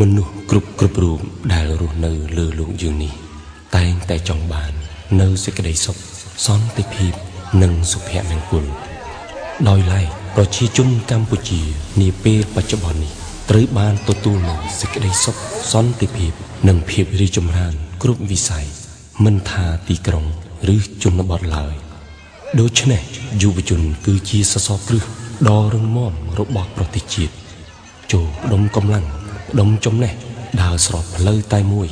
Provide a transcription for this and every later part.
មនុស្សគ្រប់រូបដែលរស់នៅលើលោកយើងនេះតែងតែចង់បាននៅសេចក្តីសុខសន្តិភាពនិងសុភមង្គលដោយឡែកប្រជាជនកម្ពុជានាពេលបច្ចុប្បន្ននេះត្រូវបានទទួលនូវសេចក្តីសុខសន្តិភាពនិងភាពរីកចម្រើនគ្រប់វិស័យមិនថាទីក្រុងឬជនបទឡើយដូច្នេះយុវជនគឺជាសសរគ្រឹះដ៏រឹងមាំរបស់ប្រទេសជាតិចូលដុំកម្លាំងដុំចំណេះដើរស្របផ្លូវតែមួយ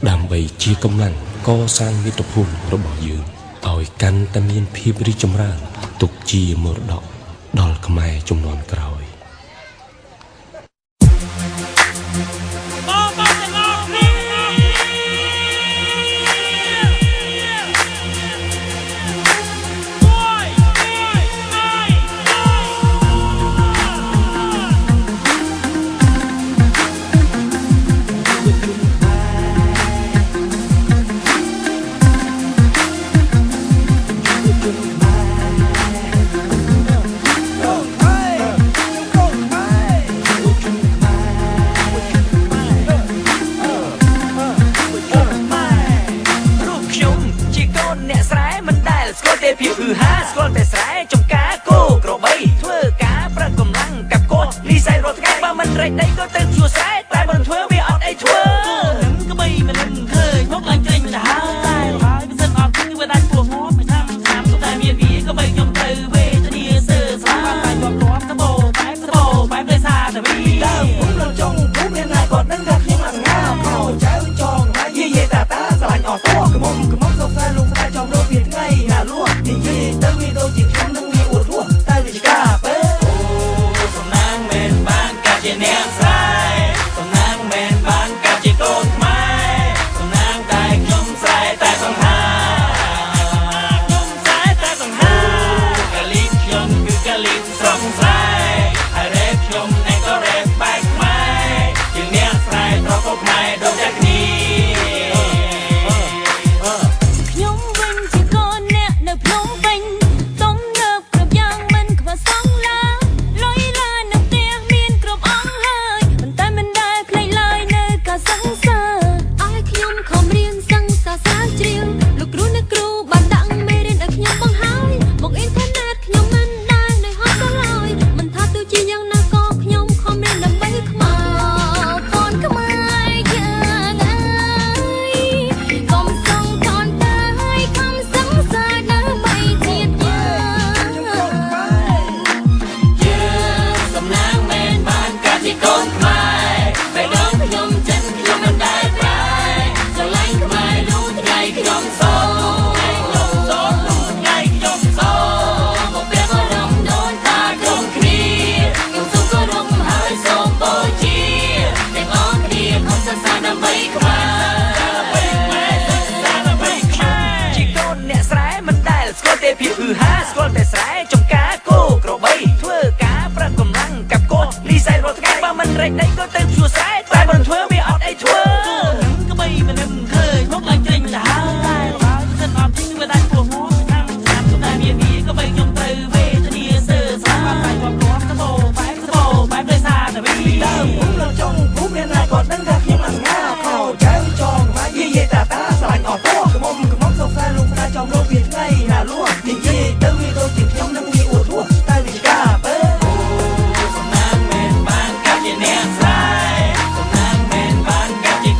ដើម្បីជាកម្លាំងកសាងមាតុភូមិរបស់យើងឲ្យកាន់តែមានភាពរីកចម្រើនទុកជាមរតកដល់ខ្មែរជំនាន់ក្រោយភាពហឺហាស្គាល់តែស្រែចំការគោក្របីធ្វើការប្រឹងកម្លាំងកាប់កោលីសៃរត់ថ្ងៃបើមិនរែកដីក៏ទៅជួស្រែតែមិនធ្វើវាអត់អីធ្វើក្បីមិននឹងឃើញមកឡើងចេញទៅហើយមិនសិនអត់គឺវាដាច់ពោះមកមិនថាស្អាតតែមានវាក្បីខ្ញុំទៅវេទនាសើស្លាប់តែជាប់លាប់តបោបែបលេសាតែវីដើមខ្ញុំលចង់ពុំមានណាគាត់នឹងថាខ្ញុំអត់ងាខោចៅចងហើយយាយតាស្រឡាញ់អស់តោះក្មុំសុខសែលោកស្ដាយចំរោវាថ្ងៃណាលួនិយាយទៅវាដូចជាខ្ញុំនឹងវាអួតរស់តែវាជាការពេអូសំណាងមែនបានកាត់ជាអ្នកស្រែសំណាងមែនបានកាត់ជាកូនខ្មែរសំណាងតែខ្ញុំស្រែតែសង្ហាខ្ញុំស្រែតែសង្ហាកាលីខ្ញុំគឺកាលីស្រងស្រែហើយរ៉េបខ្ញុំឯងក៏រ៉េបបែកខ្មែរជាអ្នកស្រែត្រកខ្មែរដូចតែគ្នាភាពហឺហាស្គាល់តែស្រែចំការគោក្របីធ្វើការប្រឹងកម្លាំងកាប់កោលលីសៃរត់ថ្ងៃបើមិនរែកដីក៏ទៅជួស្រែតែមិនធ្វើវាអត់អីធ្វើក្បីមិននឹងឃើញមកឡើងចេញទៅហើយមិនសិនអត់ទីវាដាច់ពោះមកថាស្អាតតែមានវាក្បីខ្ញុំទៅវេទនាសើស្លាប់តែជាប់លាប់តបោបែបលេសាតែវីដើមខ្ញុំលចង់ពុំមានណាគាត់នឹងថាខ្ញុំអត់ងាខោចៅចងហើយយាយតាស្រឡាញ់អស់តោះក្មុំសុខសែលោកស្ដាយចំរោវាថ្ងៃណាលួនិយាយទៅវាដូចជាខ្ញុំនឹងវាអួតរស់តែវាជាការពេអូសំណាងមែនបានកាត់ជាអ្នកស្រែសំណាងមែនបានកាត់ជា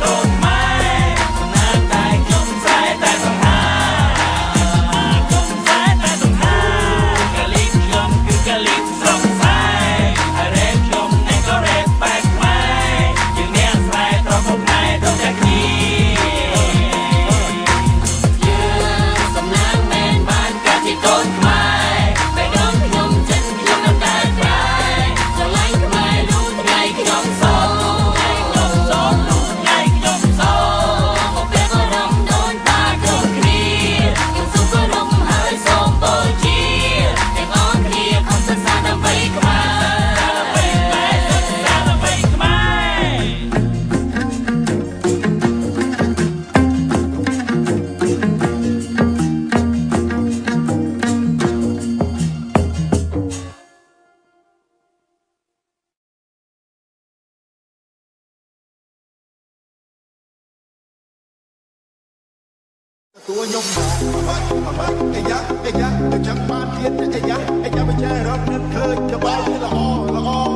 ตัวโยมมาไอ้ยักษ์จะจังมาเทียนไอ้ยักษ์ไปแช่รับนั่นเคยจะไปละอ